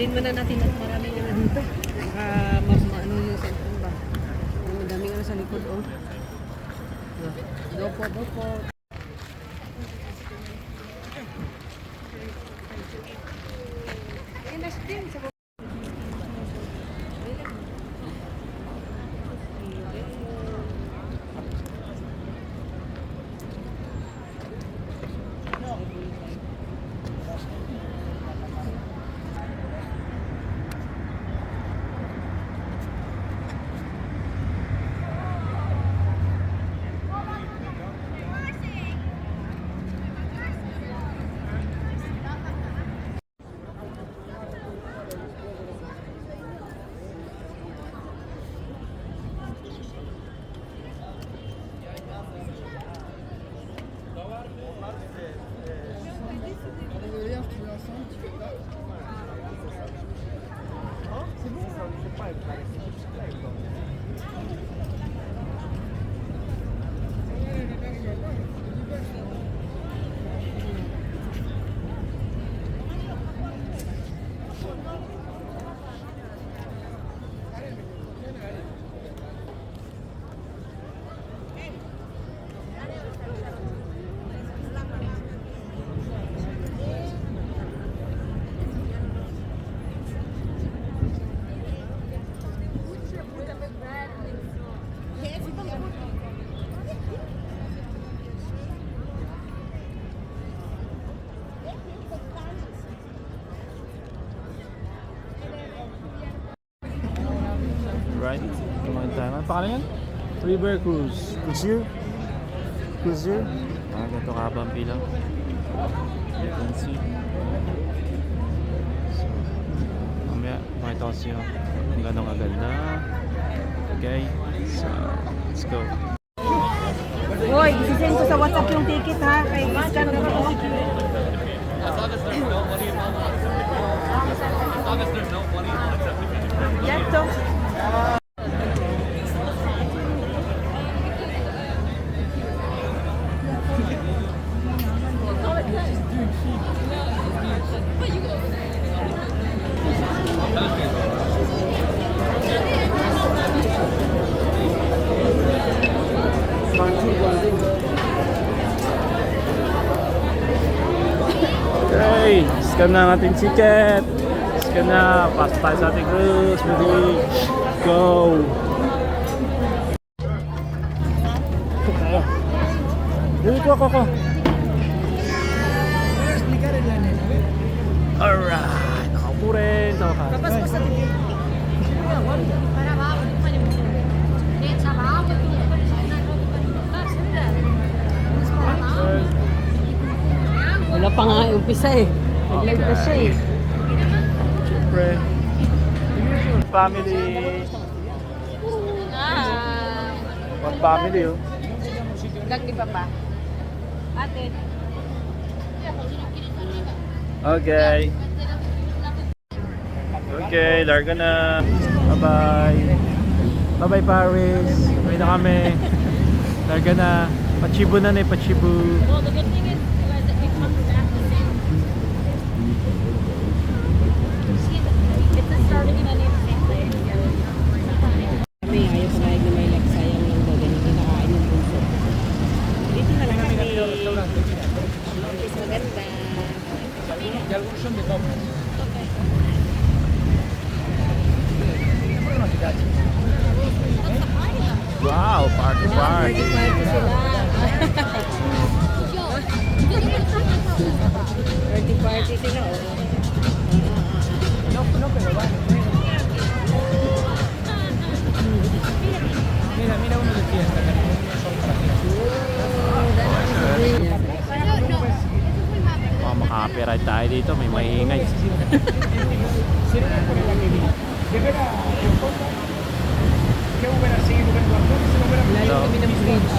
Dalhin mo na natin at marami na dito. Ano yung cellphone ba? Madami nga sa likod, oh. Dopo, dopo. Right? Kumain tayo. Ano pangalan yan? River Cruise. Cruiser? Cruiser? Ganito kahabang pila. You can see. So, mamaya makita ko siya kung gano'ng aganda. Okay? So, let's go. Hoy, isisend ko sa WhatsApp yung ticket ha. Kay scan na ako. Yan to. Okay, scan na ang ating ticket. Scan na, pasok tayo sa ating cruise. Ready, go! Tayo. Dito ako. Alright, nakaupo rin. Tapos ko sa ticket. Wala pa nga umpisa eh. Nag-live na siya eh. Siyempre. Family. One family oh. Lag di ba pa? Ate. Okay. Okay, larga na. Bye-bye. Bye-bye Paris. Uwi na kami. Larga na. Pachibo na na Pachibo. Well, the good thing is, it comes back the same. It's a starting and ending the same place. Kami ayaw sa na may like sayang yung dagan yung kinakain yung puso. Dito na lang kami. Is maganda. Wow, party. Party sila. Party sila oh. Mira uno de fiesta. Maka-copyright tayo dito, may maingay. Layo kami ng bridge.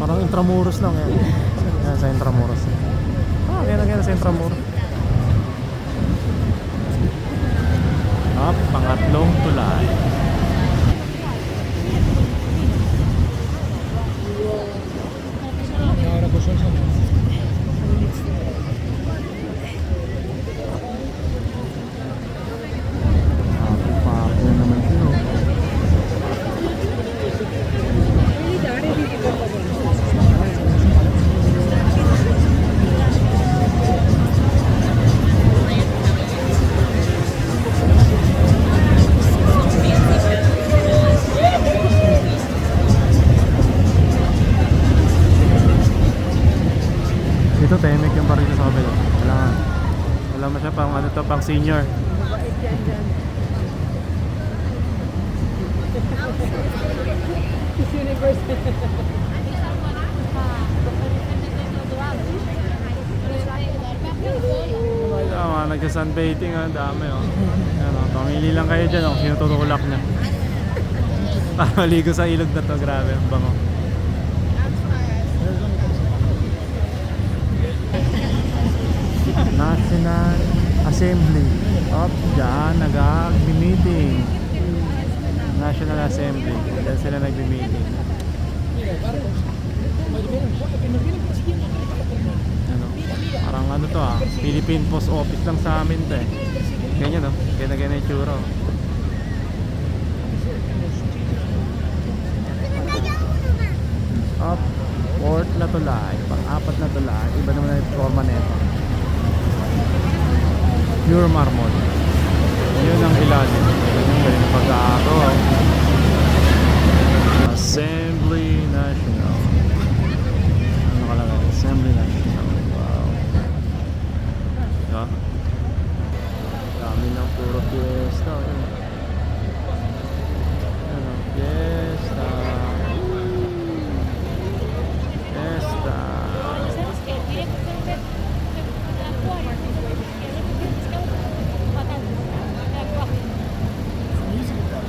Parang Intramuros lang yan. Yan sa Intramuros. Yan sa Intramuros. Pangatlong tulay. Papo naman sino. Ito temek yung baril sa kabila. Wala mo siya pang ano to, pang senior. Miss Universe. Tama, nagsa-sunbathing ang dami oh. Ano, pamili lang kayo dyan oh, sino tutulak na. Maligo sa ilog na to, grabe, ang bango. National Assembly. Diyan nag-meeting. National Assembly. Diyan sila nag-meeting. Ano? Parang ano to Philippine Post Office lang sa amin to eh. Ganyan ganyan yung tsura oh. Fourth na tulay. Pang-apat na tulay. Iba naman na yung forma nito. Pure marble. Yun ang ilalim. Yung galing na pag-aagaw. Assembly National. Ano nakalagay? Assembly National. Wow. Diba? Dami ng puro fiesta. Ano? Fiesta. Fiesta.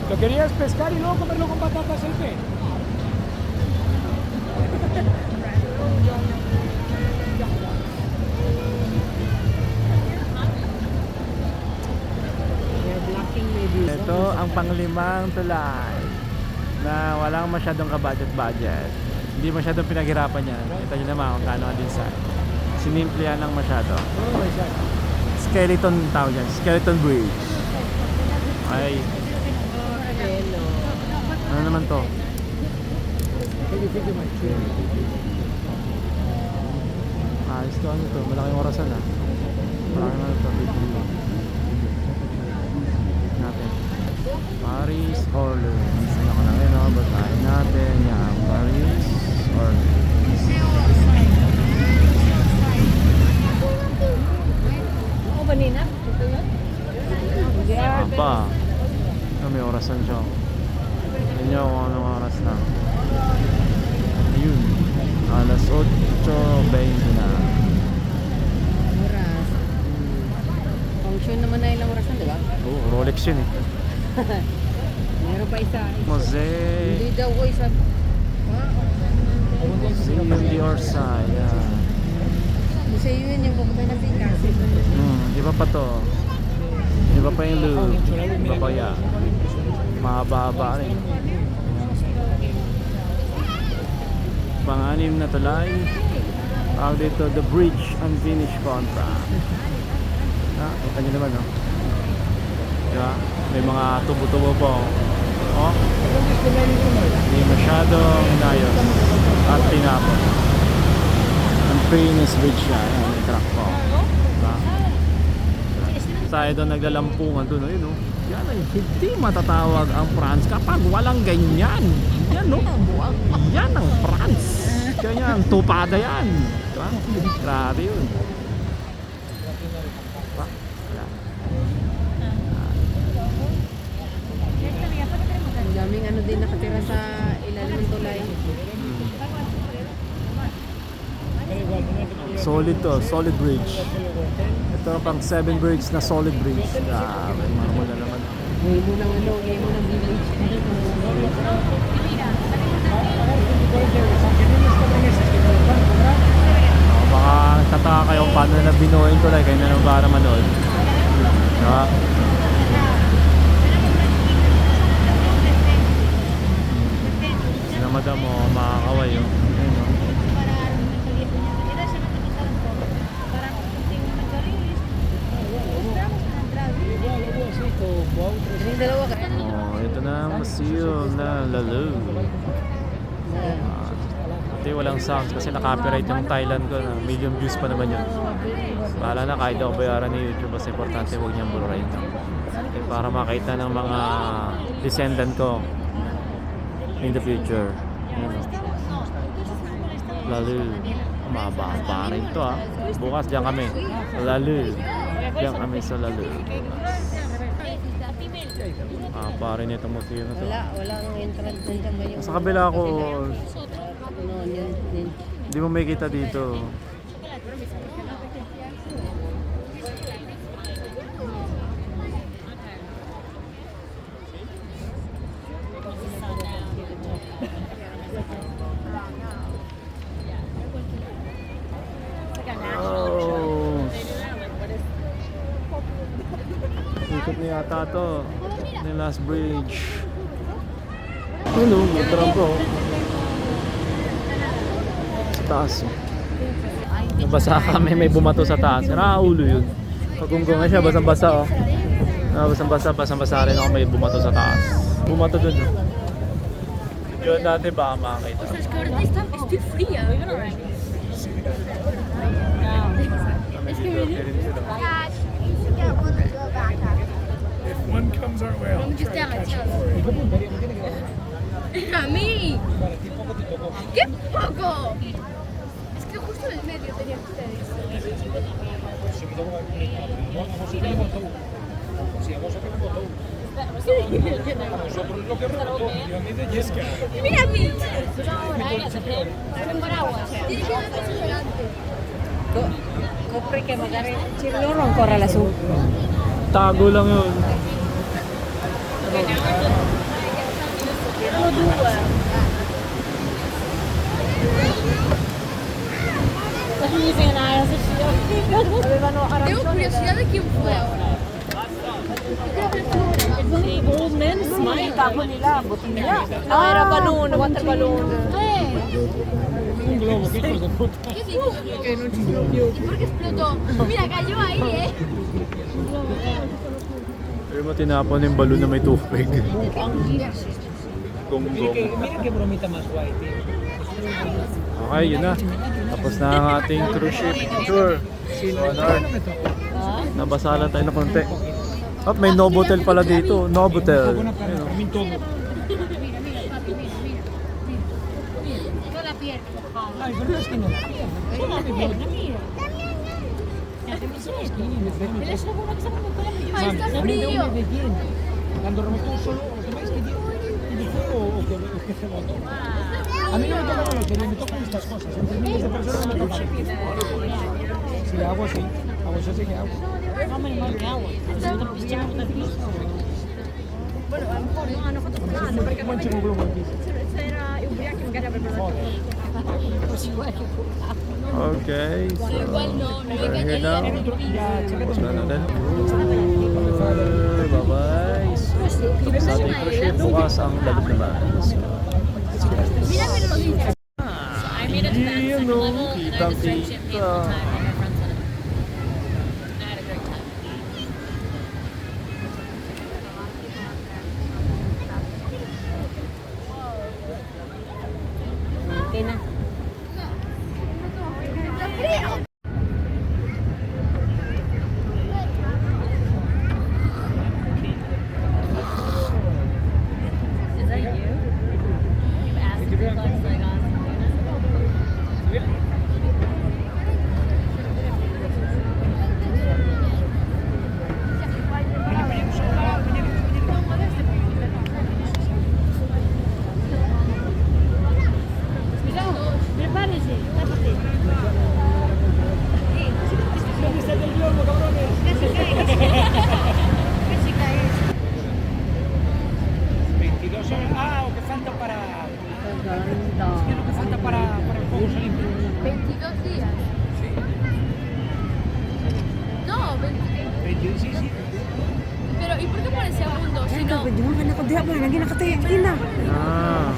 Lo querías pescar y luego comerlo con patatas el pez. They're blocking maybe. Ito ang panglimang tulay na walang masyadong ka-budget. Hindi masyadong pinaghirapan yan. Ito nyo naman kung kano ang design. Sinimple yan lang masyado. Skeleton tawag yan. Skeleton bridge. Ay, Hello. ano naman to? What do you think of my chair? Ayos to, ano to? Malaking orasan Malaking ano to? Natin. Paris Orleans. Ano ka na ngayon basahin natin. Yan, Paris Orleans. Oo ba, Nina? Aba. May orasan siya. Tignan nyo kung anong oras na. Ayun. Alas 8:20 na. Oras. Function naman na ilang oras na, di ba? Oo, Rolex yun eh. Meron pa isa. Mosaic. Hindi daw ko isa. Museum de Orsay. Yan. Kasi yun yung pupunta na Pikas. Iba pa to. Iba pa yung Louvre. Iba pa yan. Mahaba-haba rin. Pang-anim na tulay. Tawag dito, the bridge unfinished contract. Kita nyo naman, no? Diba? May mga tubo-tubo po. Oh? Hindi masyadong inayos at tinapos. Unfinished bridge siya. Ayan, may crack po. Diba? Tayo doon naglalampungan doon, no? Yan ay hindi matatawag ang France kapag walang ganyan. Yan, no? Yan ang France. Ganyan, tupada yan. Diba? Grabe yun. Diba? Wala. Ang daming ano din nakatira sa ilalim ng tulay. Solid to, solid bridge. Ito pang 7 bridge na solid bridge. May marmol na naman. Ngayon mo ng ano, ngayon mo ng village. yung tulay, kayo na lang para manood. Diba? Sina madam mo, makakaway yun. Ayun, no? Yung dalawa ka. Oh, ito na ang museum na Lalo. Ito walang sounds kasi na-copyright yung Thailand ko na million views pa naman yun. Bahala na kahit ako bayaran ni YouTube, basta importante huwag niyang burahin. Para makita ng mga descendant ko in the future. Lalo. Mababa rin to ah. Bukas diyan kami. Lalo. Diyan kami sa Lalo. Pa rin itong museum na to. Walang entrance dun sa may Sa kabila ako, yun. hindi mo makikita dito. Oh. Ikot na yata to. The last bridge. Ano, matram ko. Sa taas. Nabasa kami, may bumato sa taas. Ulo yun. Pagunggungan siya, basang-basa oh. Basang-basa rin ako may bumato sa taas. Bumato dun. Yun natin baka makakita. This time it's too free. We're gonna ride. If one comes our way, I'll Just try down to catch my it for you. Not me. ¡Qué poco! Es que justo en el medio tenían ustedes. Nosotros lo que rebotó, y a mí de Yesca. Mira a mí. Con paraguas. Tiene que haber paso delante. Kopre kay magari. Chirlorong ko ralasong. Tago lang yun. Tengo curiosidad de quién fue ahora. Old men smile. Tapo nila, buti nila. Era balloon, water balloon. Un globo, qué hijos de puta. ¿Qué dijo? Que no explotó. ¿Y por qué explotó? Mira, cayó ahí, ¿eh? Pero mo tinapon yung balon na may tubig. Gonggong. Mira qué bromita más guay, tío. Okay, yun na. Tapos na ang ating cruise ship tour. Honor. Nabasa lang tayo na konti. At may Novotel pala dito. Novotel. Buena carne, para mí todo. Con la pierna. Ay, pero es que no. Ahí está el frío. Cuando remontó solo, los demás que fue o que se botó. A mí no me toca la lotería, me tocan estas cosas. Entre miles de personas me tocan. Sí, agua sí. Agua sí que agua. Buen chico globo aquí. Okay. So, Igual no, no hay que here now. Tapos na natin. Bye-bye. So, tapos natin yung cruise ship. Bukas ang lagot naman. So, Mira, pero lo dice. I made it to that yun second o. level and I just drank champagne the whole time and my friends in it. I had a great time. Okay na. Is that you? You've asked if it looks like Austin. ¿y por qué pone segundo? Si Ay, no, kapag di mo ka na ko diha ba, lagi nakatayo, ina. Ah.